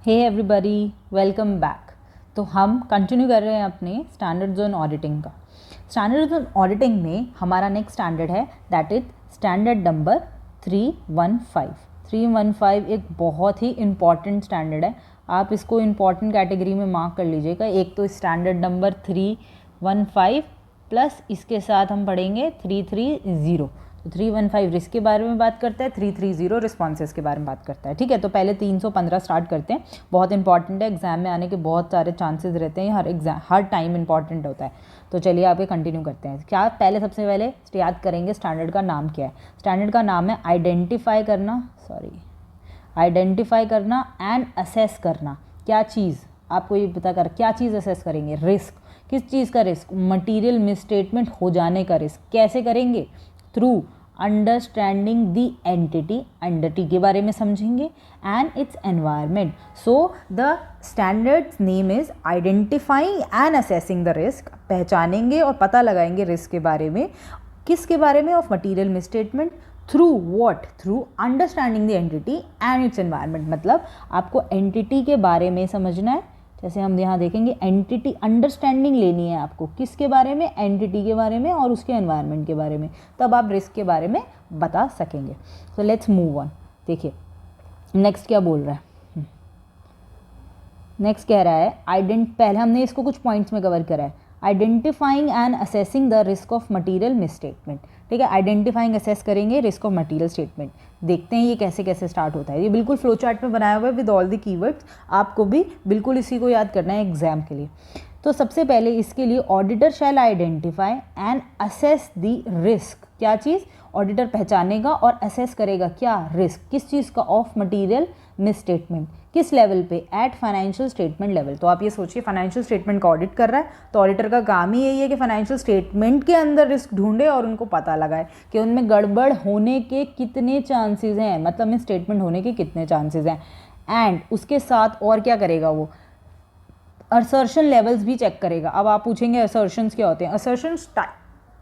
Hey everybody, welcome back. तो हम continue कर रहे हैं अपने स्टैंडर्ड जोन ऑडिटिंग का। स्टैंडर्ड जोन ऑडिटिंग में हमारा नेक्स्ट स्टैंडर्ड है दैट इज स्टैंडर्ड नंबर 315। 315 एक बहुत ही इम्पॉर्टेंट स्टैंडर्ड है। आप इसको इम्पॉर्टेंट कैटेगरी में मार्क कर लीजिएगा। एक तो स्टैंडर्ड नंबर 315 प्लस इसके साथ हम पढ़ेंगे 330। तो 315 रिस्क के बारे में बात करता है, 330 रिस्पॉन्सेस के बारे में बात करता है। ठीक है, तो पहले 315 स्टार्ट करते हैं। बहुत इंपॉर्टेंट है, एग्जाम में आने के बहुत सारे चांसेस रहते हैं, हर टाइम इंपॉर्टेंट होता है। तो चलिए आगे कंटिन्यू करते हैं। क्या पहले सबसे पहले याद करेंगे स्टैंडर्ड का नाम क्या है। स्टैंडर्ड का नाम है आइडेंटिफाई करना एंड असेस करना। क्या चीज़ आपको ये पता कर, क्या चीज़ असेस करेंगे? रिस्क। किस चीज़ का रिस्क? मटीरियल मिसस्टेटमेंट हो जाने का रिस्क। कैसे करेंगे? थ्रू अंडरस्टैंडिंग द एंटिटी के बारे में समझेंगे and it's environment. So the standard name is identifying and assessing the risk. पहचानेंगे और पता लगाएंगे रिस्क के बारे में। किसके बारे में? Of material misstatement. Through what? Through understanding the entity and it's environment. मतलब आपको एंटिटी के बारे में समझना है। जैसे हम यहाँ देखेंगे एंटिटी अंडरस्टैंडिंग लेनी है आपको। किसके बारे में? एंटिटी के बारे में और उसके एनवायरनमेंट के बारे में। तब आप रिस्क के बारे में बता सकेंगे। तो लेट्स मूव ऑन। देखिए नेक्स्ट क्या बोल रहा है। नेक्स्ट कह रहा है पहले हमने इसको कुछ पॉइंट्स में कवर करा है। Identifying and assessing the risk of material misstatement. ठीक है, आइडेंटिफाइंग असेस करेंगे रिस्क ऑफ मटीरियल स्टेटमेंट। देखते हैं ये कैसे कैसे स्टार्ट होता है। ये बिल्कुल फ्लो चार्ट में बनाया हुआ है विद ऑल द कीवर्ड्स। आपको भी बिल्कुल इसी को याद करना है एग्जाम के लिए। तो सबसे पहले इसके लिए auditor shall identify and assess the risk. क्या चीज़? ऑडिटर पहचानेगा और असेस करेगा क्या? रिस्क। किस चीज़ का? Of material misstatement. किस लेवल पे? At financial statement level. तो आप ये सोचिए फाइनेंशियल स्टेटमेंट का ऑडिट कर रहा है, तो ऑडिटर का काम ही यही है कि फाइनेंशियल स्टेटमेंट के अंदर रिस्क ढूंढे और उनको पता लगाए कि उनमें गड़बड़ होने के कितने चांसेस हैं, मतलब में स्टेटमेंट होने के कितने चांसेस हैं। एंड उसके साथ और क्या करेगा? वो असर्शन लेवल्स भी चेक करेगा। अब आप पूछेंगे असर्शंस क्या होते हैं? असर्शंस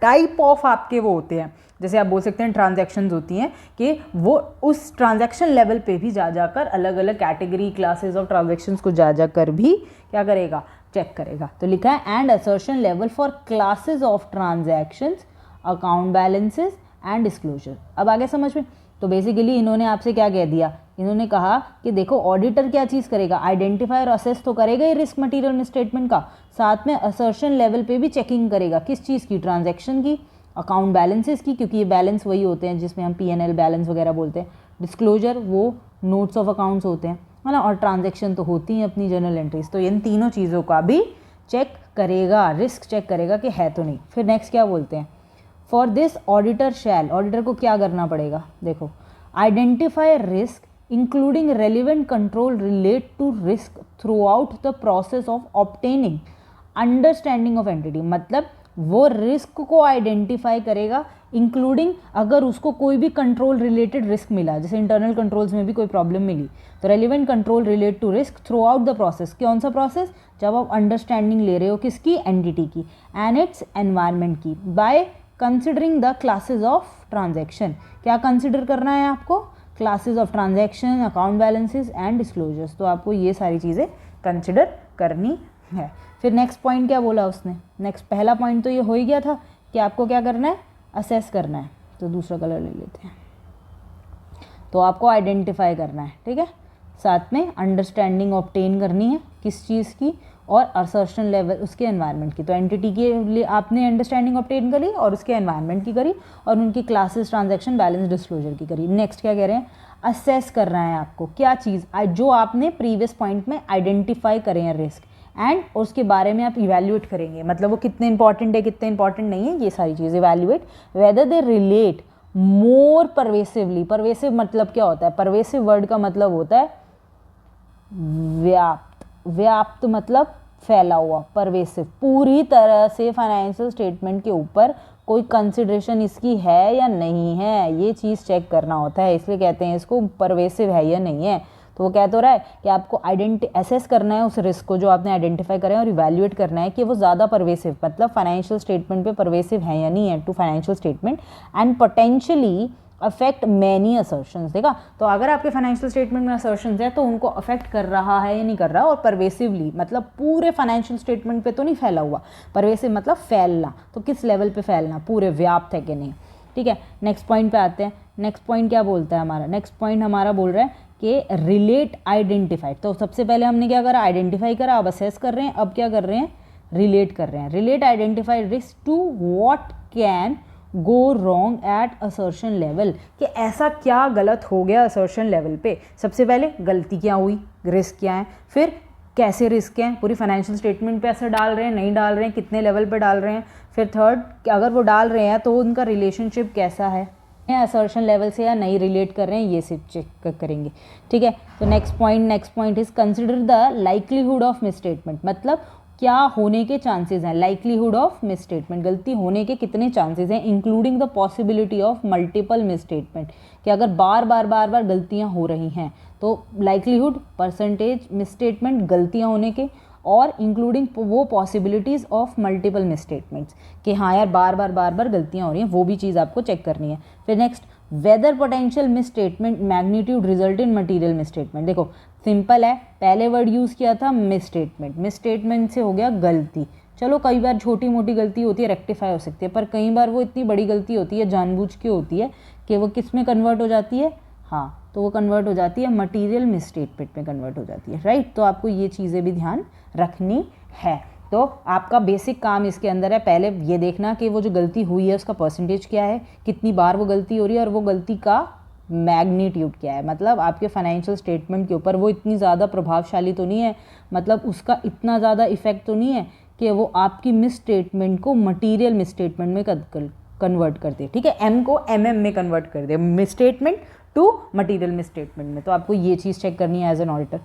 टाइप ऑफ आपके वो होते हैं, जैसे आप बोल सकते हैं ट्रांजैक्शंस होती हैं कि वो उस ट्रांजैक्शन लेवल पे भी जा जाकर अलग अलग कैटेगरी क्लासेस ऑफ ट्रांजैक्शंस को जा जाकर भी क्या करेगा? चेक करेगा। तो लिखा है and assertion level for classes of transactions, account balances and disclosure. अब आगे समझ में। तो बेसिकली इन्होंने आपसे क्या कह दिया? इन्होंने कहा कि देखो ऑडिटर क्या चीज़ करेगा? आइडेंटिफाई और असेस तो करेगा ही रिस्क मटीरियल मिसस्टेटमेंट का, साथ में असर्शन लेवल पे भी चेकिंग करेगा। किस चीज़ की? ट्रांजैक्शन की, अकाउंट बैलेंसेस की, क्योंकि ये बैलेंस वही होते हैं जिसमें हम P&L बैलेंस वगैरह बोलते हैं। डिस्क्लोजर वो नोट्स ऑफ अकाउंट्स होते हैं, है ना। और ट्रांजैक्शन तो होती हैं अपनी जर्नल एंट्रीज। तो इन तीनों चीज़ों का भी चेक करेगा, रिस्क चेक करेगा कि है तो नहीं। फिर नेक्स्ट क्या बोलते हैं? For this auditor shall, auditor को क्या करना पड़ेगा? देखो, identify risk including relevant control relate to risk throughout the process of obtaining understanding of entity. मतलब वो रिस्क को आइडेंटिफाई करेगा इंक्लूडिंग अगर उसको कोई भी कंट्रोल रिलेटेड रिस्क मिला, जैसे इंटरनल कंट्रोल्स में भी कोई प्रॉब्लम मिली, तो relevant control relate to risk throughout the process. कौन सा प्रोसेस? जब आप अंडरस्टैंडिंग ले रहे हो किसकी? एंटिटी की एंड इट्स एनवायरनमेंट की, by considering the classes of transaction. क्या कंसिडर करना है आपको? Classes of transaction, account balances and disclosures. तो आपको ये सारी चीज़ें कंसिडर करनी है। फिर नेक्स्ट पॉइंट क्या बोला उसने? नेक्स्ट पहला पॉइंट तो ये हो ही गया था कि आपको क्या करना है? असेस करना है। तो दूसरा कलर ले लेते हैं। तो आपको आइडेंटिफाई करना है, ठीक है। साथ में अंडरस्टैंडिंग ऑब्टेन करनी है किस चीज़ की? और असर्शन लेवल उसके एनवायरनमेंट की। तो एंटिटी के लिए आपने अंडरस्टैंडिंग ऑब्टेन करी और उसके एनवायरनमेंट की करी और उनकी क्लासेस, ट्रांजैक्शन, बैलेंस, डिस्क्लोजर की करी। नेक्स्ट क्या कह रहे हैं? असेस करना है आपको क्या चीज़? जो आपने प्रीवियस पॉइंट में आइडेंटिफाई करे हैं रिस्क, एंड उसके बारे में आप इवैल्यूएट करेंगे, मतलब वो कितने इंपॉर्टेंट है कितने इंपॉर्टेंट नहीं है, ये सारी चीज़ evaluate whether they relate more pervasively. Pervasive मतलब क्या होता है? परवेसिव वर्ड का मतलब होता है व्याप्त। व्याप्त मतलब फैला हुआ, परवेसिव, पूरी तरह से फाइनेंशियल स्टेटमेंट के ऊपर कोई कंसिडरेशन इसकी है या नहीं है, ये चीज़ चेक करना होता है। इसलिए कहते हैं इसको परवेसिव है या नहीं है। तो वो कह तो रहा है कि आपको असेस करना है उस रिस्क को जो आपने आइडेंटिफाई करें और इवैल्यूएट करना है कि वो ज़्यादा परवेसिव, मतलब फाइनेंशियल स्टेटमेंट पे परवेसिव है या नहीं है to financial statement, and potentially affect many assertions. देखा, तो अगर आपके फाइनेंशियल स्टेटमेंट में असर्शंस है तो उनको अफेक्ट कर रहा है या नहीं कर रहा, और परवेसिवली मतलब पूरे फाइनेंशियल स्टेटमेंट पे तो नहीं फैला हुआ, परवेसिव मतलब फैलना, तो किस लेवल पे फैलना, पूरे व्याप्त है कि नहीं। ठीक है, नेक्स्ट पॉइंट पे आते हैं। नेक्स्ट पॉइंट क्या बोलता है हमारा, नेक्स्ट पॉइंट हमारा बोल रहा है कि रिलेट आइडेंटिफाइड। तो सबसे पहले हमने क्या करा, आइडेंटिफाई करा, अब असेस कर रहे हैं, अब क्या कर रहे हैं, रिलेट कर रहे हैं। Relate identified risk to what can go wrong at assertion level, कि ऐसा क्या गलत हो गया असर्शन लेवल पे। सबसे पहले गलती क्या हुई, रिस्क क्या है, फिर कैसे रिस्क हैं, पूरी फाइनेंशियल स्टेटमेंट पे असर डाल रहे हैं, नहीं डाल रहे हैं, कितने लेवल पे डाल रहे हैं, फिर थर्ड अगर वो डाल रहे हैं तो उनका रिलेशनशिप कैसा है असर्शन लेवल से या नहीं रिलेट कर रहे हैं, ये सिर्फ चेक करेंगे। ठीक है, तो next point is consider the likelihood of misstatement, मतलब क्या होने के चांसेस हैं, लाइक्लीहुड ऑफ मिसस्टेटमेंट, गलती होने के कितने चांसेस हैं, including the possibility of multiple misstatement, कि अगर बार बार गलतियां हो रही हैं तो लाइक्लीहुड परसेंटेज मिसस्टेटमेंट गलतियां होने के, और इंक्लूडिंग वो पॉसिबिलिटीज़ ऑफ मल्टीपल मिसस्टेटमेंट्स, कि हाँ यार बार बार गलतियां हो रही हैं, वो भी चीज़ आपको चेक करनी है। फिर next, whether potential misstatement magnitude result in material misstatement. देखो सिंपल है, पहले वर्ड यूज़ किया था मिसस्टेटमेंट, मिसस्टेटमेंट से हो गया गलती। चलो कई बार छोटी मोटी गलती होती है, रेक्टिफाई हो सकती है, पर कई बार वो इतनी बड़ी गलती होती है, जानबूझ के होती है, कि वो किस में कन्वर्ट हो जाती है, हाँ तो वो कन्वर्ट हो जाती है मटीरियल मिसस्टेटमेंट में कन्वर्ट हो जाती है, राइट। तो आपको ये चीज़ें भी ध्यान रखनी है। तो आपका बेसिक काम इसके अंदर है, पहले ये देखना कि वो जो गलती हुई है उसका परसेंटेज क्या है, कितनी बार वो गलती हो रही है, और वो गलती का मैग्नीट्यूड क्या है, मतलब आपके फाइनेंशियल स्टेटमेंट के ऊपर वो इतनी ज़्यादा प्रभावशाली तो नहीं है, मतलब उसका इतना ज़्यादा इफेक्ट तो नहीं है कि वो आपकी मिस स्टेटमेंट को मटीरियल मिस स्टेटमेंट में कन्वर्ट कर दे। ठीक है, एम को एमएम में कन्वर्ट कर दे, misstatement to material misstatement में। तो आपको ये चीज़ चेक करनी है एज एन ऑडिटर।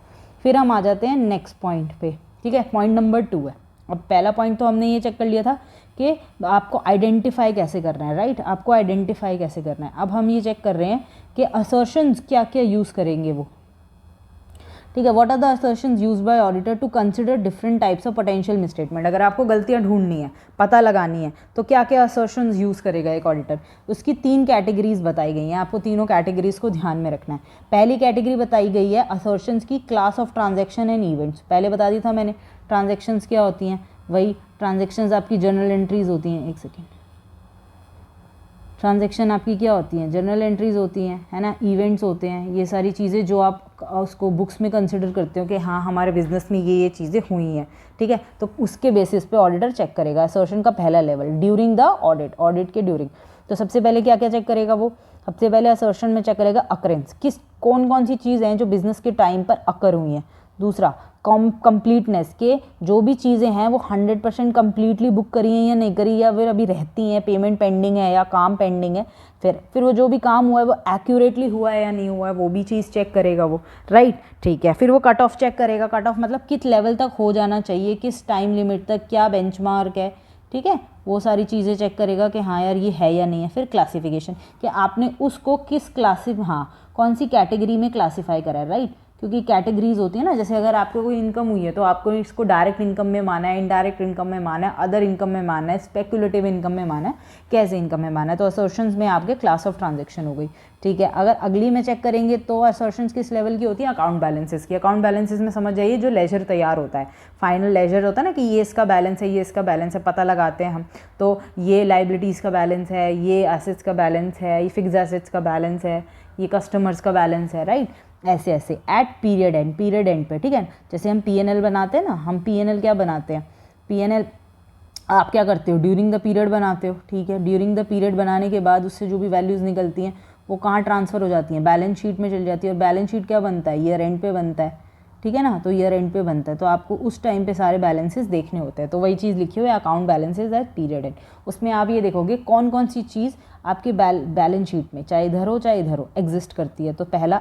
फिर हम आ जाते हैं नेक्स्ट पॉइंट पे। ठीक है, पॉइंट नंबर 2 है। अब पहला पॉइंट तो हमने ये चेक कर लिया था कि आपको आइडेंटिफाई कैसे करना है, राइट, आपको आइडेंटिफाई कैसे करना है। अब हम ये चेक कर रहे हैं कि असर्शंस क्या क्या यूज़ करेंगे वो। ठीक है, what are the assertions use by auditor to consider different types of potential misstatement. अगर आपको गलतियां ढूंढनी है, पता लगानी है, तो क्या क्या असर्शंस यूज़ करेगा एक ऑडिटर। उसकी 3 कैटेगरीज बताई गई हैं, आपको तीनों कैटेगरीज को ध्यान में रखना है। पहली कैटेगरी बताई गई है असर्शंस की class of transaction and events. पहले बता दी था मैंने, ट्रांजेक्शन्स क्या होती हैं, वही ट्रांजेक्शन्स आपकी जर्नल एंट्रीज होती हैं। एक सेकेंड, ट्रांजैक्शन आपकी क्या होती हैं, जर्नल एंट्रीज होती हैं, है ना, इवेंट्स होते हैं, ये सारी चीज़ें जो आप उसको बुक्स में कंसिडर करते हो कि हाँ हमारे बिजनेस में ये चीज़ें हुई हैं। ठीक है, तो उसके बेसिस पे ऑडिटर चेक करेगा। असर्शन का पहला लेवल ड्यूरिंग द ऑडिट के ड्यूरिंग। तो सबसे पहले क्या क्या चेक करेगा वो, सबसे पहले असर्शन में चेक करेगा अकरेंस, कौन कौन सी चीज़ें हैं जो बिजनेस के टाइम पर अकर हुई हैं। दूसरा, कंप्लीटनेस के जो भी चीज़ें हैं वो 100% कम्प्लीटली बुक करी हैं या नहीं करी, या फिर अभी रहती हैं, पेमेंट पेंडिंग है या काम पेंडिंग है। फिर वो जो भी काम हुआ है वो एक्यूरेटली हुआ है या नहीं हुआ है, वो भी चीज़ चेक करेगा वो, राइट। ठीक है, फिर वो कट ऑफ चेक करेगा, कट ऑफ मतलब किस लेवल तक हो जाना चाहिए, किस टाइम लिमिट तक, क्या बेंचमार्क है। ठीक है, वो सारी चीज़ें चेक करेगा कि हाँ यार ये है या नहीं है। फिर क्लासिफिकेशन, कि आपने उसको किस कौन सी कैटेगरी में क्लासीफाई करा है, राइट, क्योंकि कैटेगरीज होती है ना, जैसे अगर आपको कोई इनकम हुई है तो आपको इसको डायरेक्ट इनकम में माना है, इनडायरेक्ट इनकम में माना है, अदर इनकम में माना है, स्पेकुलेटिव इनकम में माना है, कैसे इनकम में माना है। तो असर्शंस में आपके क्लास ऑफ ट्रांजेक्शन हो गई। ठीक है, अगर अगली में चेक करेंगे तो असर्शंस किस लेवल की होती है, अकाउंट बैलेंसेस की। अकाउंट बैलेंसेस में समझ जाइए जो लेजर तैयार होता है, फाइनल लेजर होता है ना, कि ये इसका बैलेंस है, ये इसका बैलेंस है, पता लगाते हैं हम। तो ये लाइबिलिटीज़ का बैलेंस है, ये एसेट्स का बैलेंस है, ये फिक्स एसेट्स का बैलेंस है, ये कस्टमर्स का बैलेंस है, राइट। ऐसे ऐसे एट पीरियड एंड पे। ठीक है, जैसे हम पीएनएल बनाते हैं ना, हम पीएनएल क्या बनाते हैं, पीएनएल आप क्या करते हो, ड्यूरिंग द पीरियड बनाते हो। ठीक है, ड्यूरिंग द पीरियड बनाने के बाद उससे जो भी वैल्यूज़ निकलती हैं वो कहाँ ट्रांसफ़र हो जाती हैं, बैलेंस शीट में चल जाती है। और बैलेंस शीट क्या बनता है, ईयर एंड पे बनता है। ठीक है ना, तो ईयर एंड पे बनता है, तो आपको उस टाइम पे सारे बैलेंसेस देखने होते हैं। तो वही चीज़ लिखी हुई है account balances at period end. उसमें आप ये देखोगे कौन कौन सी चीज़ आपके बैलेंस शीट में चाहे इधर हो एग्जिस्ट करती है। तो पहला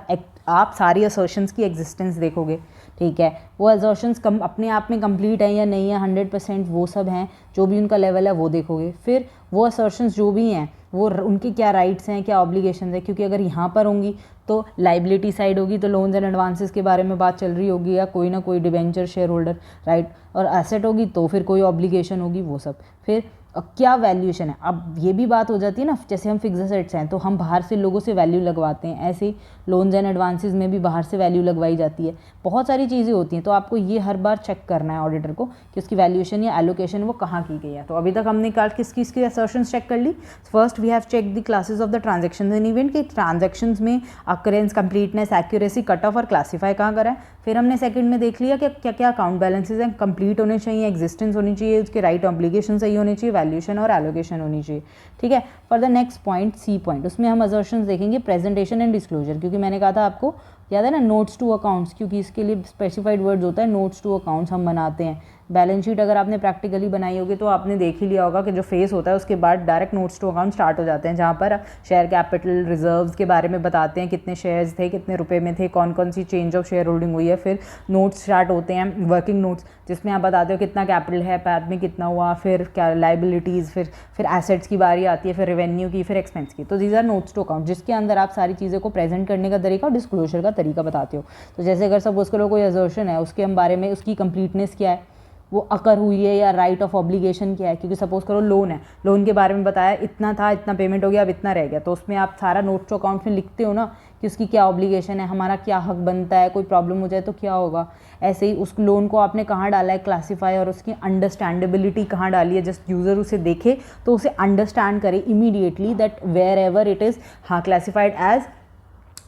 आप सारी असर्शंस की एग्जिस्टेंस देखोगे। ठीक है, वो असर्शंस अपने आप में कंप्लीट है या नहीं है, 100% वो सब हैं, जो भी उनका लेवल है वो देखोगे। फिर वो असर्शंस जो भी हैं वो उनके क्या राइट्स हैं, क्या ऑब्लिगेशंस हैं, क्योंकि अगर यहाँ पर होंगी तो लाइबिलिटी साइड होगी तो लोन्स एंड एडवांसेस के बारे में बात चल रही होगी, या कोई ना कोई डिबेंचर शेयर होल्डर, राइट। और एसेट होगी तो फिर कोई ऑब्लिगेशन होगी, वो सब। फिर क्या वैल्यूएशन है। अब ये भी बात हो जाती है ना, जैसे हम फिक्स्ड एसेट्स हैं तो हम बाहर से लोगों से वैल्यू लगवाते हैं, ऐसे ही लोन्स एंड एडवांसेस में भी बाहर से वैल्यू लगवाई जाती है, बहुत सारी चीज़ें होती हैं। तो आपको ये हर बार चेक करना है ऑडिटर को कि उसकी वैल्यूएशन या एलोकेशन वो कहाँ की गई है। तो अभी तक हमने किसकी असर्शंस चेक कर ली। First we have check the classes of the transaction in event, कि ट्रांजेक्शंस में occurrence, completeness, accuracy, cut off और क्लासीफाई कहाँ करा है। फिर हमने सेकंड में देख लिया कि क्या क्या अकाउंट बैलेंसेज हैं, कंप्लीट होने चाहिए, एग्जिस्टेंस होनी चाहिए, उसके राइट ऑब्लिगेशन सही होनी चाहिए, वैल्यूएशन और एलोकेशन होनी चाहिए। ठीक है, for the next point C point, उसमें हम असर्शंस देखेंगे प्रेजेंटेशन एंड डिस्क्लोजर, क्योंकि मैंने कहा था आपको याद है ना, नोट्स टू अकाउंट्स, क्योंकि इसके लिए स्पेसिफाइड वर्ड्स होता है, नोट्स टू अकाउंट्स हम बनाते हैं। बैलेंस शीट अगर आपने प्रैक्टिकली बनाई होगी तो आपने देख ही लिया होगा कि जो फेस होता है उसके बाद direct notes to account start हो जाते हैं, जहाँ पर शेयर कैपिटल, रिजर्व्स के बारे में बताते हैं, कितने शेयर्स थे, कितने रुपए में थे, कौन कौन सी चेंज ऑफ शेयर होल्डिंग हुई है। फिर नोट्स स्टार्ट होते हैं, वर्किंग नोट्स, जिसमें आप बताते हो कितना कैपिटल है, पैद में कितना हुआ, फिर क्या लाइबिलिटीज़, फिर एसेट्स की बारी आती है, फिर रेवेन्यू की, फिर एक्सपेंस की। तो these are notes to account, जिसके अंदर आप सारी चीज़ों को प्रेजेंट करने का तरीका और डिस्क्लोजर का तरीका बताते हो। तो जैसे अगर सपोज करो कोई असर्शन है, उसके हम बारे में, उसकी कंप्लीटनेस क्या है, वो अकर हुई है, या राइट ऑफ ऑब्लिगेशन क्या है, क्योंकि सपोज करो लोन है, लोन के बारे में बताया इतना था, इतना पेमेंट हो गया, अब इतना रह गया, तो उसमें आप सारा नोट टू अकाउंट में लिखते हो ना कि उसकी क्या ऑब्लिगेशन है, हमारा क्या हक बनता है, कोई प्रॉब्लम हो जाए तो क्या होगा। ऐसे ही उस लोन को आपने कहाँ डाला है, क्लासीफाई, और उसकी अंडरस्टैंडेबिलिटी कहाँ डाली है, जस्ट यूज़र उसे देखे तो उसे अंडरस्टैंड करे immediately that wherever it is, हाँ, क्लासीफाइड एज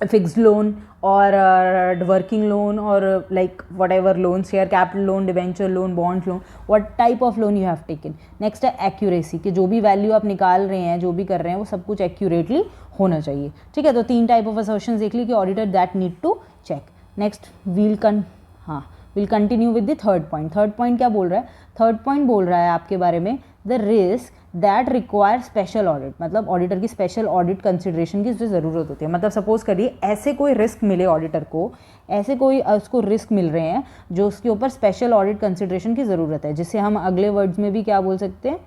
फिक्स्ड लोन और वर्किंग लोन और like whatever loan, share capital loan, debenture loan, bond loan, what type of loan you have taken। Next है accuracy, कि जो भी value आप निकाल रहे हैं, जो भी कर रहे हैं, वो सब कुछ एक्यूरेटली होना चाहिए। ठीक है, तो 3 टाइप ऑफ असर्शंस देख ली कि auditor that need to check. Next will continue with the third point. Third point क्या बोल रहा है, थर्ड पॉइंट बोल रहा है आपके बारे में the risk that require special audit, मतलब ऑडिटर की स्पेशल ऑडिट कंसिडरेशन की जो ज़रूरत होती है। मतलब सपोज करिए ऐसे कोई रिस्क मिले ऑडिटर को, ऐसे कोई उसको रिस्क मिल रहे हैं जो उसके ऊपर स्पेशल ऑडिट कंसिडरेशन की ज़रूरत है, जिसे हम अगले वर्ड्स में भी क्या बोल सकते हैं,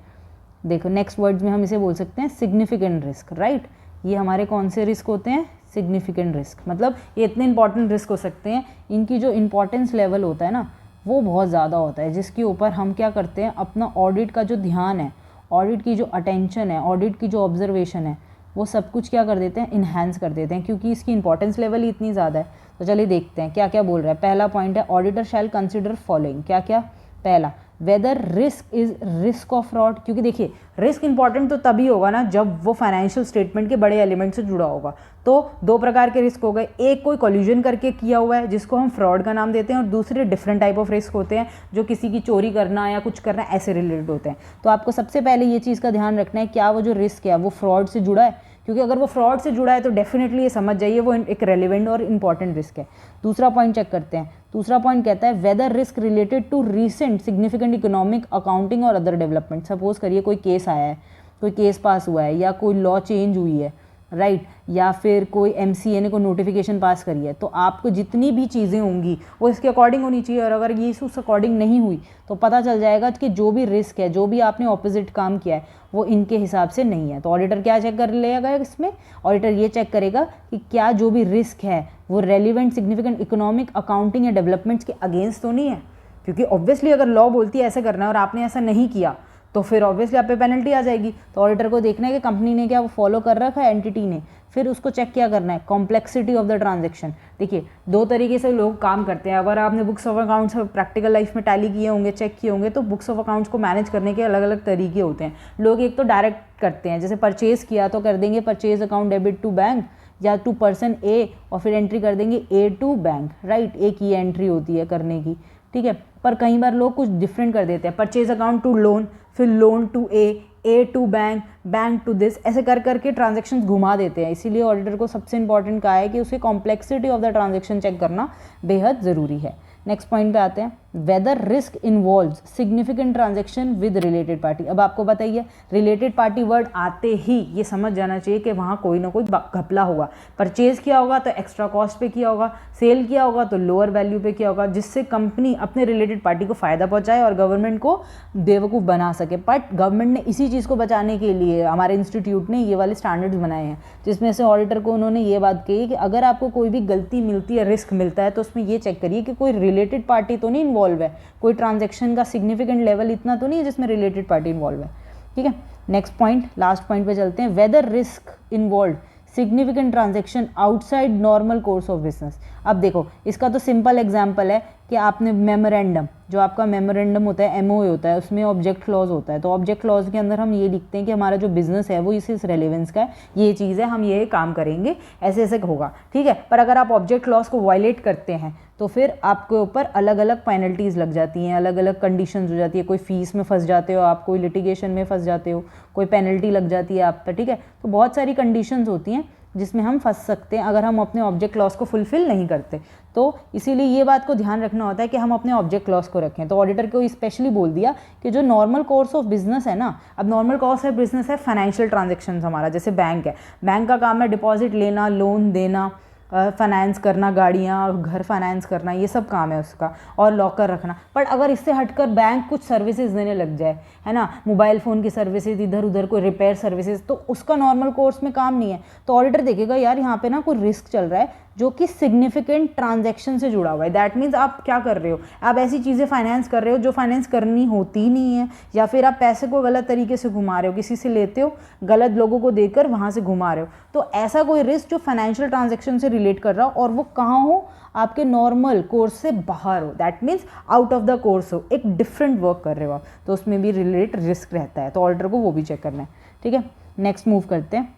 देखो नेक्स्ट वर्ड्स में हम इसे बोल सकते हैं सिग्निफिकेंट रिस्क, राइट। ये हमारे कौन से रिस्क होते हैं, सिग्निफिकेंट रिस्क, मतलब ये इतने इंपॉर्टेंट रिस्क हो सकते हैं, इनकी जो इंपॉर्टेंस लेवल होता है ना वो बहुत ज़्यादा होता है, जिसके ऊपर हम क्या करते हैं, अपना ऑडिट का जो ध्यान है, ऑडिट की जो अटेंशन है, ऑडिट की जो ऑब्जर्वेशन है, वो सब कुछ क्या कर देते हैं, इन्हांस कर देते हैं, क्योंकि इसकी इंपॉर्टेंस लेवल ही इतनी ज़्यादा है। तो चलिए देखते हैं क्या क्या बोल रहा है। पहला पॉइंट है ऑडिटर शैल कंसिडर फॉलोइंग, क्या क्या, पहला whether risk is risk of fraud, क्योंकि देखिए रिस्क इंपॉर्टेंट तो तभी होगा ना जब वो फाइनेंशियल स्टेटमेंट के बड़े एलिमेंट से जुड़ा होगा। तो 2 प्रकार के रिस्क हो गए, एक कोई कोल्यूजन करके किया हुआ है जिसको हम फ्रॉड का नाम देते हैं, और दूसरे डिफरेंट टाइप ऑफ रिस्क होते हैं जो किसी की चोरी करना या कुछ करना ऐसे रिलेटेड होते हैं। तो आपको सबसे पहले ये चीज़ का ध्यान रखना है, क्या वो जो रिस्क है वो फ्रॉड से जुड़ा है, क्योंकि अगर वो फ्रॉड से जुड़ा है तो डेफिनेटली ये समझ जाइए वो एक रेलिवेंट और इंपॉर्टेंट रिस्क है। दूसरा पॉइंट चेक करते हैं, दूसरा पॉइंट कहता है whether risk related to recent significant economic, accounting और अदर डेवलपमेंट। सपोज करिए कोई केस आया है, कोई केस पास हुआ है, या कोई लॉ चेंज हुई है, राइट, या फिर कोई MCA ने कोई नोटिफिकेशन पास करी है, तो आपको जितनी भी चीज़ें होंगी वो इसके अकॉर्डिंग होनी चाहिए, और अगर ये उस अकॉर्डिंग नहीं हुई तो पता चल जाएगा कि जो भी रिस्क है, जो भी आपने ऑपोजिट काम किया है वो इनके हिसाब से नहीं है। तो ऑडिटर क्या चेक कर लेगा इसमें, ऑडिटर ये चेक करेगा कि क्या जो भी रिस्क है वो रेलिवेंट, सिग्निफिकेंट इकोनॉमिक, अकाउंटिंग या डेवलपमेंट्स के अगेंस्ट तो नहीं है, क्योंकि ऑब्वियसली अगर लॉ बोलती है ऐसे करना है और आपने ऐसा नहीं किया तो फिर ऑब्वियसली आप पे पेनल्टी आ जाएगी। तो ऑडिटर को देखना है कि कंपनी ने क्या वो फॉलो कर रखा है, एंटिटी ने। फिर उसको चेक क्या करना है, कॉम्प्लेक्सिटी ऑफ द ट्रांजेक्शन। देखिए 2 तरीके से लोग काम करते हैं, अगर आपने books of accounts practical life में टैली किए होंगे, चेक किए होंगे, तो बुक्स ऑफ अकाउंट्स को मैनेज करने के अलग अलग तरीके होते हैं। लोग एक तो डायरेक्ट करते हैं, जैसे परचेज किया तो कर देंगे purchase account debit to bank या टू पर्सन ए, और फिर एंट्री कर देंगे ए टू बैंक, राइट, एक ही एंट्री होती है करने की, ठीक है। पर कई बार लोग कुछ डिफरेंट कर देते हैं, परचेज अकाउंट टू लोन, फिर loan to a to bank, bank to this, ऐसे कर करके ट्रांजेक्शन घुमा देते हैं। इसीलिए ऑडिटर को सबसे इंपॉर्टेंट कहा है कि उसकी complexity of the transaction check करना बेहद ज़रूरी है। नेक्स्ट पॉइंट पे आते हैं, whether risk involves significant transaction with related party. अब आपको बताइए रिलेटेड पार्टी वर्ड आते ही ये समझ जाना चाहिए कि वहाँ कोई ना कोई घपला होगा। परचेज किया होगा तो एक्स्ट्रा कॉस्ट पे किया होगा, सेल किया होगा तो लोअर वैल्यू पे किया होगा, जिससे कंपनी अपने रिलेटेड पार्टी को फ़ायदा पहुँचाए और गवर्नमेंट को बेवकूफ़ बना सके। बट गवर्नमेंट ने इसी चीज़ को बचाने के लिए हमारे इंस्टीट्यूट ने ये वाले स्टैंडर्ड्स बनाए हैं, जिसमें से ऑडिटर को उन्होंने ये बात कही कि अगर आपको कोई भी गलती मिलती है, रिस्क मिलता है, तो उसमें ये चेक करिए कि कोई रिलेटेड पार्टी तो नहीं इन्वॉल्व है, कोई ट्रांजैक्शन का सिग्निफिकेंट लेवल इतना तो नहीं है जिसमें रिलेटेड पार्टी इन्वॉल्व है। ठीक है, नेक्स्ट पॉइंट, लास्ट पॉइंट पे चलते हैं। Whether risk involve significant transaction outside normal course of business. अब देखो, इसका तो सिंपल एग्जांपल है कि आपने मेमोरेंडम, जो आपका मेमोरेंडम होता है, एमओए होता है, उसमें ऑब्जेक्ट क्लॉज होता है। तो ऑब्जेक्ट क्लॉज के अंदर हम ये लिखते हैं कि हमारा जो बिजनेस है वो इस रेलेवेंस का है, ये चीज़ है, हम ये काम करेंगे, ऐसे ऐसे होगा, ठीक है। पर अगर आप ऑब्जेक्ट क्लॉज को वायलेट करते हैं तो फिर आपके ऊपर अलग अलग पेनल्टीज़ लग जाती हैं, अलग अलग कंडीशंस हो जाती है। कोई फीस में फंस जाते हो आप, कोई लिटिगेशन में फंस जाते हो, कोई पेनल्टी लग जाती है आप पर, ठीक है। तो बहुत सारी कंडीशंस होती हैं जिसमें हम फंस सकते हैं अगर हम अपने ऑब्जेक्ट क्लॉज को फुलफिल नहीं करते। तो इसीलिए ये बात को ध्यान रखना होता है कि हम अपने ऑब्जेक्ट क्लॉज को रखें। तो ऑडिटर को स्पेशली बोल दिया कि जो नॉर्मल कोर्स ऑफ बिजनेस है ना, अब नॉर्मल कोर्स ऑफ बिजनेस है फाइनेंशियल ट्रांजेक्शन हमारा, जैसे बैंक है, बैंक का काम है डिपॉजिट लेना, लोन देना, फाइनेंस करना, गाड़ियाँ, घर फाइनेंस करना, ये सब काम है उसका, और लॉकर रखना। बट अगर इससे हटकर बैंक कुछ सर्विसेज देने लग जाए, है ना, मोबाइल फ़ोन की सर्विसेज, इधर उधर कोई रिपेयर सर्विसेज, तो उसका नॉर्मल कोर्स में काम नहीं है। तो ऑडिटर देखेगा यार यहाँ पे ना कोई रिस्क चल रहा है जो कि सिग्निफिकेंट ट्रांजैक्शन से जुड़ा हुआ है। दैट मीन्स आप क्या कर रहे हो, आप ऐसी चीज़ें फाइनेंस कर रहे हो जो फाइनेंस करनी होती नहीं है, या फिर आप पैसे को गलत तरीके से घुमा रहे हो, किसी से लेते हो, गलत लोगों को देकर वहाँ से घुमा रहे हो। तो ऐसा कोई रिस्क जो फाइनेंशियल ट्रांजैक्शन से रिलेट कर रहा हो और वो कहाँ हो, आपके नॉर्मल कोर्स से बाहर हो, that means out of the course हो, एक डिफरेंट वर्क कर रहे हो आप, तो उसमें भी रिलेट रिस्क रहता है। तो ऑडिटर को वो भी चेक करना है, ठीक है। नेक्स्ट मूव करते हैं।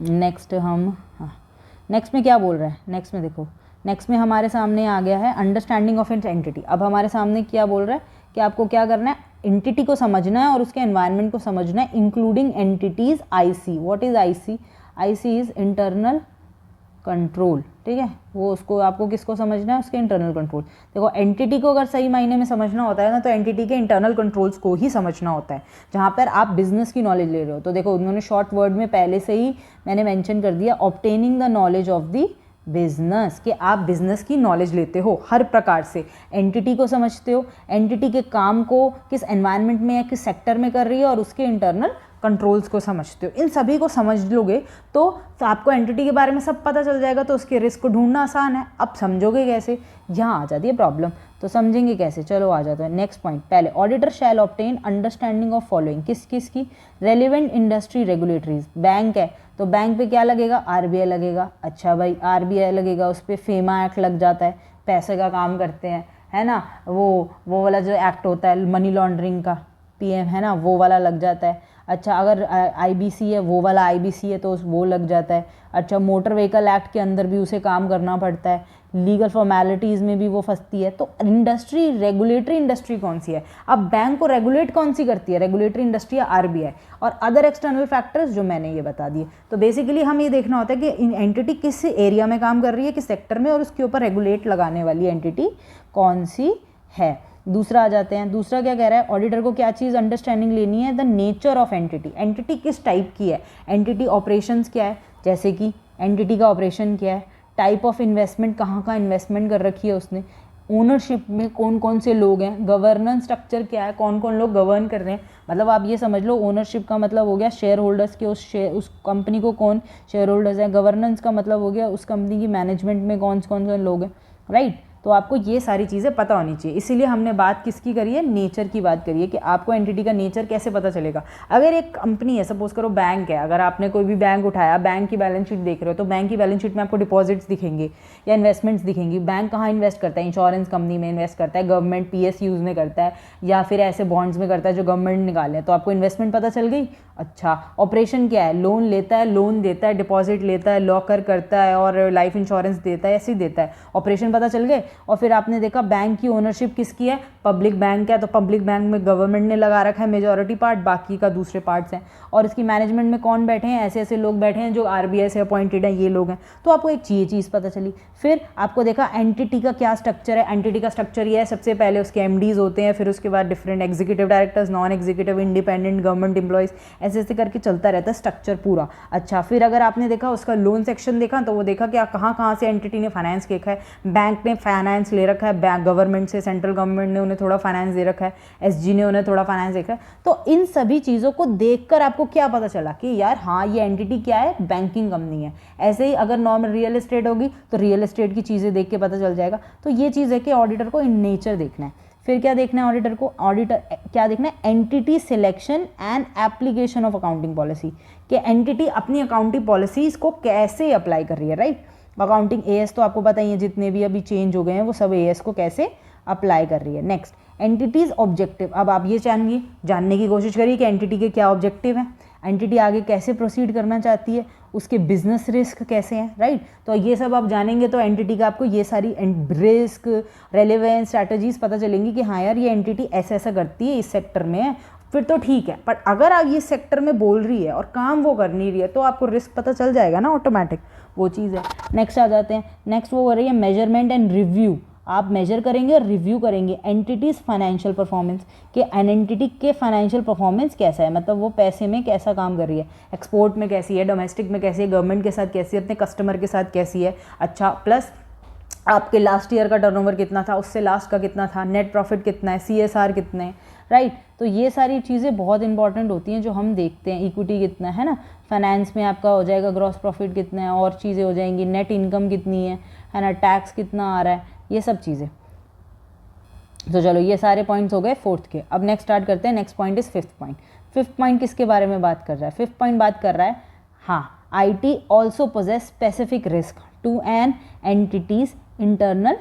नेक्स्ट हम नेक्स्ट में क्या बोल रहे हैं, नेक्स्ट में देखो, नेक्स्ट में हमारे सामने आ गया है अंडरस्टैंडिंग ऑफ एन एंटिटी। अब हमारे सामने क्या बोल रहा है कि आपको क्या करना है, एंटिटी को समझना है और उसके एनवायरनमेंट को समझना है, including entities IC. What is IC? IC is internal control, ठीक है। वो उसको आपको किसको समझना है, उसके इंटरनल कंट्रोल। देखो एंटिटी को अगर सही मायने में समझना होता है ना, तो एंटिटी के इंटरनल कंट्रोल्स को ही समझना होता है, जहाँ पर आप बिजनेस की नॉलेज ले रहे हो। तो देखो उन्होंने शॉर्ट वर्ड में पहले से ही मैंने मेंशन कर दिया, obtaining the knowledge of the business, कि आप बिजनेस की नॉलेज लेते हो हर प्रकार से, एंटिटी को समझते हो, एंटिटी के काम को किस एनवायरनमेंट में या किस सेक्टर में कर रही है, और उसके इंटरनल कंट्रोल्स को समझते हो। इन सभी को समझ लोगे तो आपको एंटिटी के बारे में सब पता चल जाएगा, तो उसके रिस्क को ढूंढना आसान है। अब समझोगे कैसे, यहाँ आ जाती है प्रॉब्लम, तो समझेंगे कैसे, चलो आ जाता है नेक्स्ट पॉइंट। पहले auditor shall obtain understanding of following, किस किस की, रेलिवेंट इंडस्ट्री रेगुलेटरीज। बैंक है तो बैंक पे क्या लगेगा, आरबीआई लगेगा। अच्छा भाई आरबीआई लगेगा, उस पर फेमा एक्ट लग जाता है, पैसे का काम करते हैं, है ना, वो वाला जो एक्ट होता है मनी लॉन्ड्रिंग का, पीएम, है ना, वो वाला लग जाता है। अच्छा अगर आईबीसी है, वो वाला आईबीसी है तो वो लग जाता है। अच्छा मोटर व्हीकल एक्ट के अंदर भी उसे काम करना पड़ता है, लीगल फॉर्मेलिटीज़ में भी वो फंसती है। तो इंडस्ट्री, रेगुलेटरी इंडस्ट्री कौन सी है, अब बैंक को रेगुलेट कौन सी करती है, रेगुलेटरी इंडस्ट्री या आरबीआई, और अदर एक्सटर्नल फैक्टर्स जो मैंने ये बता दिए। तो बेसिकली हम ये देखना होता है कि एंटिटी किस एरिया में काम कर रही है, किस सेक्टर में, और उसके ऊपर रेगुलेट लगाने वाली एंटिटी कौन सी है। दूसरा आ जाते हैं, दूसरा क्या कह रहा है, ऑडिटर को क्या चीज़ अंडरस्टैंडिंग लेनी है, the nature of entity, entity किस टाइप की है, एंटिटी ऑपरेशंस क्या है, जैसे कि एंटिटी का ऑपरेशन क्या है, टाइप ऑफ इन्वेस्टमेंट, कहाँ कहाँ इन्वेस्टमेंट कर रखी है उसने, ओनरशिप में कौन कौन से लोग हैं, गवर्नेंस स्ट्रक्चर क्या है, कौन कौन लोग गवर्न कर रहे हैं। मतलब आप ये समझ लो, ओनरशिप का मतलब हो गया शेयर होल्डर्स के, उस कंपनी को कौन शेयर होल्डर्स हैं, गवर्नेंस का मतलब हो गया उस कंपनी की मैनेजमेंट में कौन कौन से लोग हैं, राइट। तो आपको ये सारी चीज़ें पता होनी चाहिए। इसीलिए हमने बात किसकी करी है, नेचर की बात करी है, कि आपको एंटिटी का नेचर कैसे पता चलेगा। अगर एक कंपनी है, सपोज करो बैंक है, अगर आपने कोई भी बैंक उठाया, बैंक की बैलेंस शीट देख रहे हो, तो बैंक की बैलेंस शीट में आपको डिपॉजिट्स दिखेंगे या इन्वेस्टमेंट्स दिखेंगी। बैंक कहाँ इन्वेस्ट करता है, इंश्योरेंस कंपनी में इन्वेस्ट करता है, गवर्नमेंट पीएसयूज में करता है, या फिर ऐसे बॉन्ड्स में करता है जो गवर्नमेंट निकाले, तो आपको इन्वेस्टमेंट पता चल गई। अच्छा ऑपरेशन क्या है, लोन लेता है, लोन देता है, डिपॉजिट लेता है, लॉकर करता है, और लाइफ इंश्योरेंस देता है, ऐसे ही देता है, ऑपरेशन पता चल गए। और फिर आपने देखा बैंक की ओनरशिप किसकी है, पब्लिक बैंक है, तो पब्लिक बैंक में गवर्नमेंट ने लगा रखा है मेजॉरिटी पार्ट, बाकी का दूसरे पार्ट्स हैं। और इसकी मैनेजमेंट में कौन बैठे हैं, ऐसे ऐसे लोग बैठे हैं जो आरबीआई से अपॉइंटेड हैं, ये लोग हैं। तो आपको एक चीज़ पता चली। फिर आपको देखा एंटिटी का क्या स्ट्रक्चर है, एंटिटी का स्ट्रक्चर ये है, सबसे पहले उसके एमडीज होते हैं, फिर उसके बाद different executive directors, non executive, independent, government employees, ऐसे ऐसे करके चलता रहता है स्ट्रक्चर पूरा। अच्छा फिर अगर आपने देखा उसका लोन सेक्शन देखा, तो वो देखा कि कहाँ कहाँ से एंटिटी ने फाइनेंस देखा है, बैंक ने फाइनेंस ले रखा है, बैंक गवर्नमेंट से, सेंट्रल गवर्नमेंट ने उन्हें थोड़ा फाइनेंस दे रखा है, एसजी ने उन्हें थोड़ा फाइनेंस देखा है। तो इन सभी चीज़ों को देखकर आपको क्या पता चला कि यार हाँ ये एंटिटी क्या है, बैंकिंग कंपनी है। ऐसे ही अगर नॉर्मल रियल एस्टेट होगी तो रियल एस्टेट की चीज़ें देख के पता चल जाएगा। तो ये चीज़ है कि ऑडिटर को इन नेचर देखना है। फिर क्या देखना है ऑडिटर को, ऑडिटर क्या देखना है, entity selection and application of accounting policy, कि एंटिटी अपनी अकाउंटिंग पॉलिसीज को कैसे अप्लाई कर रही है, राइट। अकाउंटिंग एएस तो आपको पता ही है, जितने भी अभी चेंज हो गए हैं वो सब एएस को कैसे अप्लाई कर रही है। Next, entities objective. अब आप ये जानने की कोशिश करिए कि एंटिटी के क्या ऑब्जेक्टिव हैं, एंटिटी आगे कैसे प्रोसीड करना चाहती है, उसके बिजनेस रिस्क कैसे हैं, राइट। तो ये सब आप जानेंगे तो एंटिटी का आपको ये सारी रिस्क, रेलेवेंस, स्ट्रैटेजीज पता चलेंगी कि हाँ यार ये एंटिटी ऐसा ऐसा करती है, इस सेक्टर में है, फिर तो ठीक है। बट अगर आप ये सेक्टर में बोल रही है और काम वो कर नहीं रही है तो आपको रिस्क पता चल जाएगा ना, ऑटोमेटिक, वो चीज़ है। नेक्स्ट आ जाते हैं, नेक्स्ट वो हो रही है मेजरमेंट एंड रिव्यू। आप मेजर करेंगे और रिव्यू करेंगे एंटिटीज़ फाइनेंशियल परफॉर्मेंस, कि एन एंटिटी के फाइनेंशियल परफॉर्मेंस कैसा है, मतलब वो पैसे में कैसा काम कर रही है, एक्सपोर्ट में कैसी है, डोमेस्टिक में कैसी है, गवर्नमेंट के साथ कैसी है, अपने कस्टमर के साथ कैसी है। अच्छा, प्लस आपके लास्ट ईयर का टर्नओवर कितना था, उससे लास्ट का कितना था, नेट प्रॉफिट कितना है, सीएसआर कितने हैं, राइट। तो ये सारी चीज़ें बहुत इंपॉर्टेंट होती हैं जो हम देखते हैं। इक्विटी कितना है ना, फाइनेंस में आपका हो जाएगा, ग्रॉस प्रॉफिट कितना है, और चीज़ें हो जाएंगी, नेट इनकम कितनी है ना, टैक्स कितना आ रहा है, ये सब चीज़ें। तो चलो ये सारे पॉइंट्स हो गए फोर्थ के। अब नेक्स्ट स्टार्ट करते हैं, next point is fifth point. Fifth point किसके बारे में बात कर रहा है, फिफ्थ पॉइंट बात कर रहा है, हाँ, IT also poses specific risk to an entities internal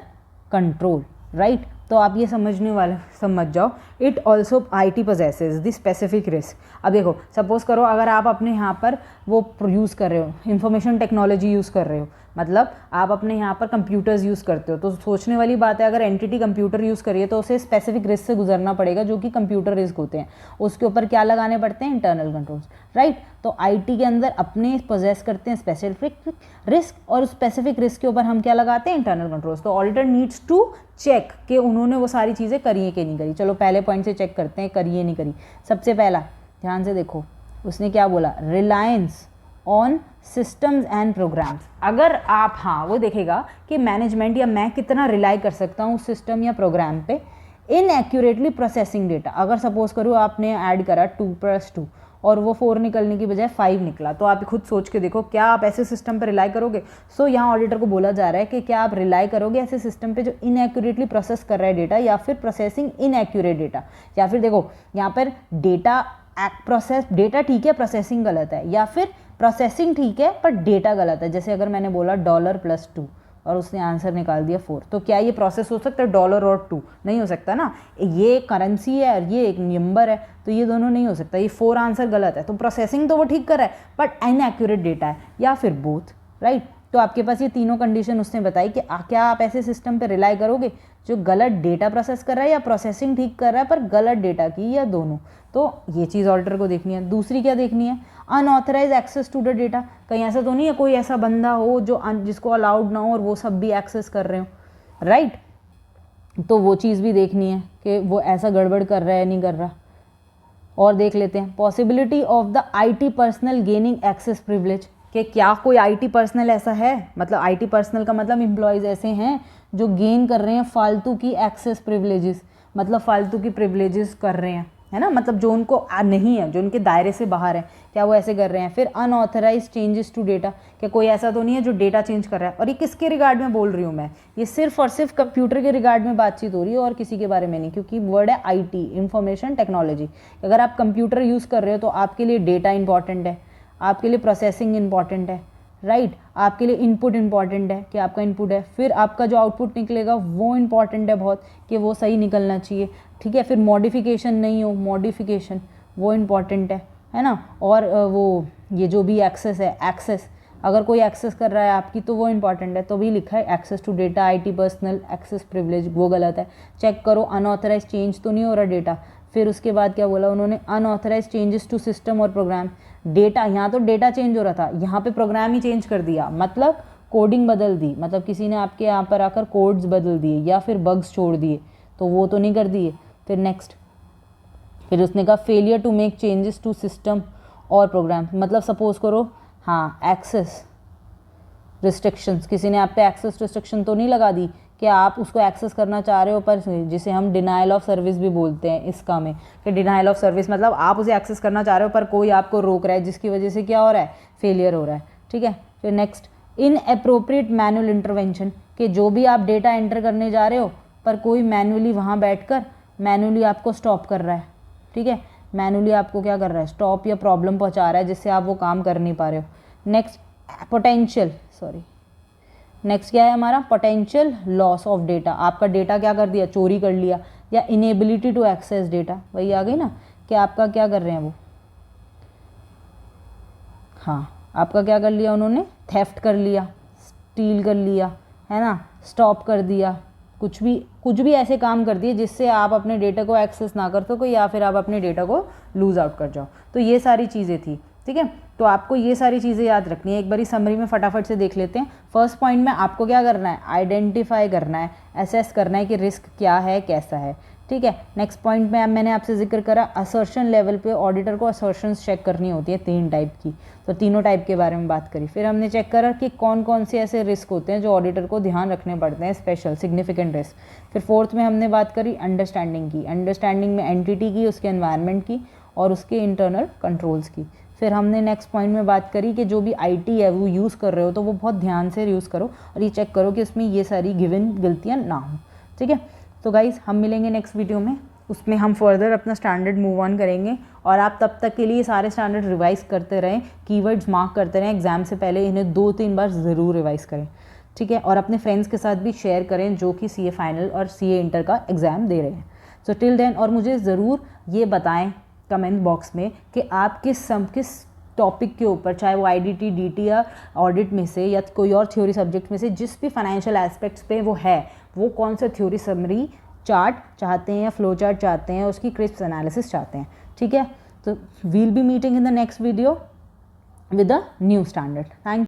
control, right. तो आप ये समझ जाओ, it also IT possesses the specific risk. अब देखो, सपोज करो अगर आप अपने यहाँ पर वो यूज़ कर रहे हो, इंफॉर्मेशन टेक्नोलॉजी यूज़ कर रहे हो, मतलब आप अपने यहाँ पर कंप्यूटर्स यूज़ करते हो, तो सोचने वाली बात है, अगर एंटिटी कंप्यूटर यूज़ करिए तो उसे स्पेसिफिक रिस्क से गुजरना पड़ेगा, जो कि कंप्यूटर रिस्क होते हैं। उसके ऊपर क्या लगाने पड़ते हैं, इंटरनल कंट्रोल्स, राइट। तो IT के अंदर अपने पोजेस करते हैं स्पेसिफिक रिस्क, और उस स्पेसिफिक रिस्क के ऊपर हम क्या लगाते हैं, इंटरनल कंट्रोल्स। तो ऑडिटर नीड्स टू चेक कि उन्होंने वो सारी चीज़ें करी है कि नहीं करी। चलो पहले पॉइंट से चेक करते हैं, करी है नहीं करी। सबसे पहला ध्यान से देखो, उसने क्या बोला, reliance on systems and programs. अगर आप, हाँ, वो देखेगा कि मैनेजमेंट या मैं कितना रिलाई कर सकता हूँ सिस्टम या प्रोग्राम पे, इनएक्यूरेटली प्रोसेसिंग डेटा। अगर सपोज करो आपने ऐड करा 2+2 और वो 4 निकलने की बजाय 5 निकला, तो आप खुद सोच के देखो, क्या आप ऐसे सिस्टम पर रिलाई करोगे। सो यहाँ ऑडिटर को बोला जा रहा है कि क्या आप रिलाई करोगे ऐसे सिस्टम पे जो इनएक्यूरेटली प्रोसेस कर रहा है डेटा, या फिर प्रोसेसिंग इनएक्यूरेट डेटा, या फिर देखो यहाँ पर डेटा ठीक है, प्रोसेसिंग गलत है, या फिर प्रोसेसिंग ठीक है पर डेटा गलत है। जैसे अगर मैंने बोला $+2 और उसने आंसर निकाल दिया 4, तो क्या ये प्रोसेस हो सकता है $, और 2? नहीं हो सकता ना, ये करेंसी है और ये एक नंबर है, तो ये दोनों नहीं हो सकता। ये 4 आंसर गलत है, तो प्रोसेसिंग तो वो ठीक कर रहा है बट इनएक्यूरेट डेटा है, या फिर बोथ, राइट। तो आपके पास ये तीनों कंडीशन उसने बताई कि क्या आप ऐसे सिस्टम पे रिलाई करोगे जो गलत डेटा प्रोसेस कर रहा है, या प्रोसेसिंग ठीक कर रहा है पर गलत डेटा की, या दोनों। तो ये चीज़ ऑडिटर को देखनी है। दूसरी क्या देखनी है, unauthorised access to the data. कहीं ऐसा तो नहीं है कोई ऐसा बंदा हो जो जिसको अलाउड ना हो और वो सब भी एक्सेस कर रहे हो, राइट। तो वो चीज़ भी देखनी है कि वो ऐसा गड़बड़ कर रहा है नहीं कर रहा। और देख लेते हैं possibility of the IT personnel gaining access privilege, कि क्या कोई IT पर्सनल ऐसा है, मतलब IT पर्सनल का मतलब एम्प्लॉयज़ ऐसे हैं जो गेन कर रहे हैं फालतू की एक्सेस प्रिविलेजेस, मतलब फालतू की प्रिविलेजेस कर रहे हैं, है ना, मतलब जो उनको नहीं है, जो उनके दायरे से बाहर है, क्या वो ऐसे कर रहे हैं। फिर अनऑथराइज चेंजेस टू डेटा, क्या कोई ऐसा तो नहीं है जो डेटा चेंज कर रहा है। और ये किसके रिगार्ड में बोल रही हूँ मैं, ये सिर्फ और सिर्फ कंप्यूटर के रिगार्ड में बातचीत हो रही है और किसी के बारे में नहीं, क्योंकि वर्ड है IT, इंफॉर्मेशन टेक्नोलॉजी। अगर आप कंप्यूटर यूज़ कर रहे हो तो आपके लिए डेटा इंपॉर्टेंट है, आपके लिए प्रोसेसिंग इंपॉर्टेंट है, राइट। आपके लिए इनपुट इंपॉर्टेंट है कि आपका इनपुट है, फिर आपका जो आउटपुट निकलेगा वो इंपॉर्टेंट है बहुत, कि वो सही निकलना चाहिए, ठीक है। फिर मॉडिफिकेशन नहीं हो, मॉडिफिकेशन वो इम्पॉर्टेंट है ना। और वो ये जो भी एक्सेस है, एक्सेस अगर कोई एक्सेस कर रहा है आपकी तो वो इंपॉर्टेंट है। तो भी लिखा है access to data IT personnel access privilege, वो गलत है। चेक करो अनऑथराइज चेंज तो नहीं हो रहा डेटा। फिर उसके बाद क्या बोला उन्होंने, अनऑथराइज चेंजेस टू सिस्टम और प्रोग्राम। डेटा, यहाँ तो डेटा चेंज हो रहा था, यहाँ पे प्रोग्राम ही चेंज कर दिया, मतलब कोडिंग बदल दी, मतलब किसी ने आपके यहाँ पर आकर कोड्स बदल दिए या फिर बग्स छोड़ दिए, तो वो तो नहीं कर दिए। फिर नेक्स्ट, फिर उसने कहा failure to make changes to system और प्रोग्राम, मतलब सपोज करो, हाँ, एक्सेस रिस्ट्रिक्शंस, किसी ने आप पे एक्सेस रिस्ट्रिक्शन तो नहीं लगा दी कि आप उसको एक्सेस करना चाह रहे हो, पर जिसे हम डिनाइल ऑफ सर्विस भी बोलते हैं इसका में, कि डिनाइल ऑफ सर्विस मतलब आप उसे एक्सेस करना चाह रहे हो पर कोई आपको रोक रहा है, जिसकी वजह से क्या हो रहा है, फेलियर हो रहा है, ठीक है। फिर नेक्स्ट, इनएप्रोप्रिएट मैनुअल इंटरवेंशन, कि जो भी आप डेटा एंटर करने जा रहे हो पर कोई मैनुअली वहाँ बैठकर मैनुअली आपको स्टॉप कर रहा है, ठीक है, मैनुअली आपको क्या कर रहा है, स्टॉप या प्रॉब्लम पहुंचा रहा है जिससे आप वो काम कर नहीं पा रहे हो। नेक्स्ट नेक्स्ट क्या है हमारा, पोटेंशियल लॉस ऑफ डेटा। आपका डेटा क्या कर दिया, चोरी कर लिया, या इनेबिलिटी टू एक्सेस डेटा, वही आ गई ना कि आपका क्या कर रहे हैं वो, हाँ आपका क्या कर लिया उन्होंने, थेफ्ट कर लिया, स्टील कर लिया, है ना, स्टॉप कर दिया, कुछ भी ऐसे काम कर दिए जिससे आप अपने डेटा को एक्सेस ना कर सको या फिर आप अपने डेटा को लूज आउट कर जाओ। तो ये सारी चीज़ें थी, ठीक है। तो आपको ये सारी चीज़ें याद रखनी है। एक बारी समरी में फटाफट से देख लेते हैं। फर्स्ट पॉइंट में आपको क्या करना है, आइडेंटिफाई करना है, असेस करना है कि रिस्क क्या है, कैसा है, ठीक है। नेक्स्ट पॉइंट में मैंने आपसे जिक्र करा असर्शन लेवल पे ऑडिटर को असर्शंस चेक करनी होती है 3 टाइप की, तो तीनों टाइप के बारे में बात करी। फिर हमने चेक करा कि कौन कौन से ऐसे रिस्क होते हैं जो ऑडिटर को ध्यान रखने पड़ते हैं, स्पेशल सिग्निफिकेंट रिस्क। फिर फोर्थ में हमने बात करी अंडरस्टैंडिंग की, अंडरस्टैंडिंग में एंटिटी की, उसके एनवायरनमेंट की और उसके इंटरनल कंट्रोल्स की। फिर हमने नेक्स्ट पॉइंट में बात करी कि जो भी आईटी है वो यूज़ कर रहे हो तो वो बहुत ध्यान से यूज़ करो और ये चेक करो कि उसमें ये सारी गिवन गलतियाँ ना हो, ठीक है। तो गाइज़ हम मिलेंगे नेक्स्ट वीडियो में, उसमें हम फर्दर अपना स्टैंडर्ड मूव ऑन करेंगे और आप तब तक के लिए सारे स्टैंडर्ड रिवाइज करते रहें, कीवर्ड्स मार्क करते रहें, एग्जाम से पहले इन्हें 2-3 बार ज़रूर रिवाइज करें, ठीक है। और अपने फ्रेंड्स के साथ भी शेयर करें जो कि सीए फाइनल और सीए इंटर का एग्ज़ाम दे रहे हैं। सो टिल देन, और मुझे ज़रूर ये बताएं कमेंट बॉक्स में कि आप किस टॉपिक के ऊपर, चाहे वो आईडीटी, डीटी या ऑडिट में से या कोई और थ्योरी सब्जेक्ट में से, जिस भी फाइनेंशियल एस्पेक्ट्स पे वो है, वो कौन सा थ्योरी समरी चार्ट चाहते हैं या फ्लो चार्ट चाहते हैं, उसकी क्रिस्प एनालिसिस चाहते हैं, ठीक है। तो we'll be meeting in the next video with a new standard. Thank you.